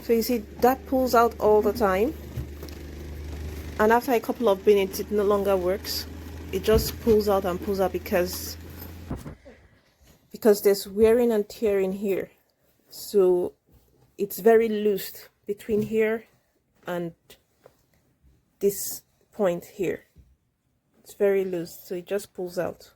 So you see that pulls out all the time, and after a couple of minutes it no longer works. It just pulls out and pulls out because there's wearing and tearing here. So it's very loose between here and this point here. It's very loose, so it just pulls out.